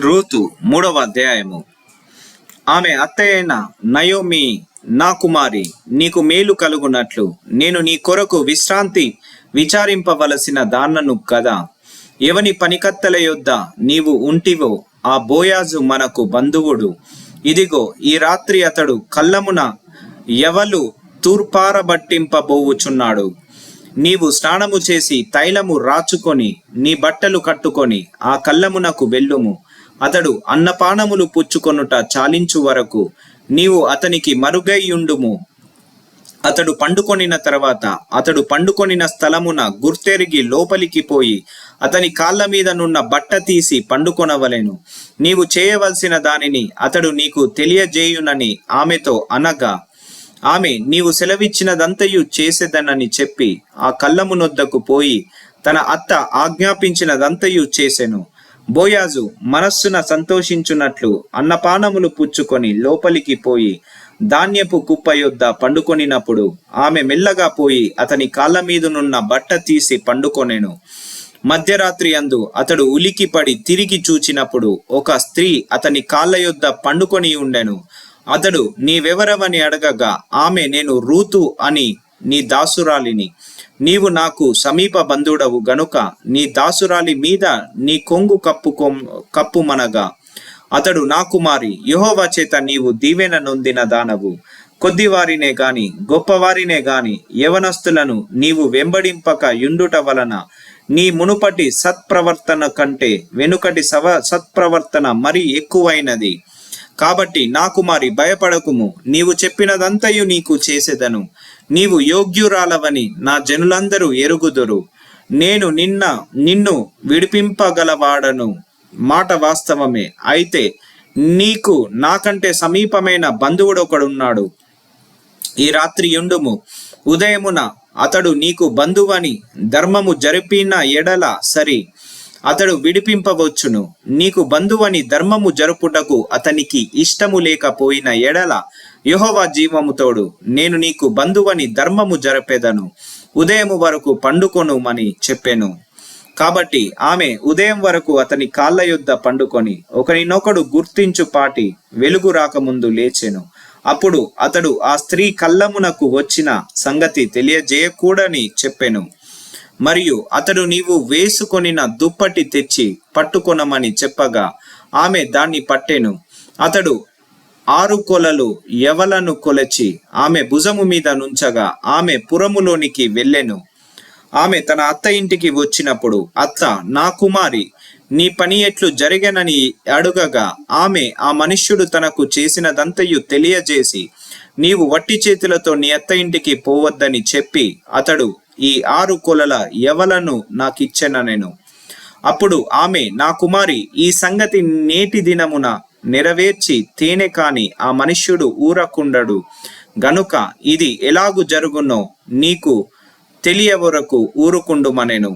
Ruth 3వ అధ్యాయము. ఆమె అత్తయైన నయోమి, నా కుమారి, నీకు మేలు కలుగునట్లు నేను నీ కొరకు విశ్రాంతి విచారింపవలసిన దాన్నను కదా. ఎవని పనికత్తెల యొద్ద నీవు ఉంటివో ఆ బోయాజు మనకు బంధువుడు. ఇదిగో ఈ రాత్రి అతడు కళ్ళమున ఎవలు తూర్పారబట్టింపబోవుచున్నాడు. నీవు స్నానము చేసి తైలము రాచుకొని నీ బట్టలు కట్టుకొని ఆ కళ్ళమునకు వెళ్ళుము. అతడు అన్నపానములు పుచ్చుకొనుట చాలించు వరకు నీవు అతనికి మరుగైయుండుము. అతడు పండుకొనిన తర్వాత అతడు పండుకొనిన స్థలమున గుర్తెరిగి లోపలికి పోయి అతని కాళ్ళ మీద నున్న బట్ట తీసి పండుకొనవలెను. నీవు చేయవలసిన దానిని అతడు నీకు తెలియజేయునని ఆమెతో అనగా, ఆమె నీవు సెలవిచ్చినదంతయు చేసేదనని చెప్పి ఆ కళ్ళమునొద్దకు పోయి తన అత్త ఆజ్ఞాపించినదంతయు చేసెను. బోయాజు మనస్సున సంతోషించున్నట్లు అన్నపానములు పుచ్చుకొని లోపలికి పోయి ధాన్యపు కుప్ప యొద్ద పండుకొనినప్పుడు ఆమె మెల్లగా పోయి అతని కాళ్ళ మీదనున్న బట్ట తీసి పండుకొనెను. మధ్యరాత్రి అందు అతడు ఉలికిపడి తిరిగి చూచినప్పుడు ఒక స్త్రీ అతని కాళ్ళ యొద్ద పండుకొని ఉండెను. అతడు నీవెవరవని అడగగా ఆమె, నేను రూతు అని నీ దాసురాలిని. నీవు నాకు సమీప బంధుడవు గనుక నీ దాసురాలి మీద నీ కొంగు కప్పుమనగా, అతడు, నా కుమారి, యెహోవా చేత నీవు దీవెన నొందిన దానవు. కొద్దివారినే గాని గొప్పవారినే గాని యవనస్తులను నీవు వెంబడింపక యుండుట వలన నీ మునుపటి సత్ప్రవర్తన కంటే వెనుకటి సత్ప్రవర్తన మరి ఎక్కువైనది. కాబట్టి నా కుమారి, భయపడకుము. నీవు చెప్పినదంతయు నీకు చేసేదను. నీవు యోగ్యురాలవని నా జనులందరూ ఎరుగుదురు. నేను నిన్ను విడిపింపగలవాడను. మాట వాస్తవమే. అయితే నీకు నాకంటే సమీపమైన బంధువుడొకడున్నాడు. ఈ రాత్రి యుండుము. ఉదయమున అతడు నీకు బంధువని ధర్మము జరిపిన ఎడల సరి, అతడు విడిపింపవచ్చును. నీకు బంధువని ధర్మము జరుపుటకు అతనికి ఇష్టము లేకపోయిన ఎడల యెహోవా జీవముతోడు నేను నీకు బంధువని ధర్మము జరపెదను. ఉదయము వరకు పండుకొనుమని చెప్పెను. కాబట్టి ఆమె ఉదయం వరకు అతని కాళ్ళ యొద్ద పండుకొని ఒకరినొకడు గుర్తించుపాటి వెలుగు రాకముందు లేచెను. అప్పుడు అతడు ఆ స్త్రీ కళ్ళమునకు వచ్చిన సంగతి తెలియజేయకూడని చెప్పెను. మరియు అతడు, నీవు వేసుకొనిన దుప్పటి తెచ్చి పట్టుకొనమని చెప్పగా ఆమె దాన్ని పట్టెను. అతడు 6 కొలలు యవలను కొలచి ఆమె భుజము మీద నుంచగా ఆమె పురములోనికి వెళ్ళెను. ఆమె తన అత్త ఇంటికి వచ్చినప్పుడు అత్త, నా కుమారి, నీ పని ఎట్లు జరిగెనని అడుగగా ఆమె ఆ మనుష్యుడు తనకు చేసినదంతయు తెలియజేసి, నీవు వట్టి చేతులతో నీ అత్త ఇంటికి పోవద్దని చెప్పి అతడు ఈ 6 కొలల యవలను నాకిచ్చెననెను. అప్పుడు ఆమె, నా కుమారి, ఈ సంగతి నేటి దినమున నెరవేర్చి తేనె కాని ఆ మనుష్యుడు ఊరకుండడు గనుక ఇది ఎలాగు జరుగునో నీకు తెలియవరకు ఊరుకుండుమనెను.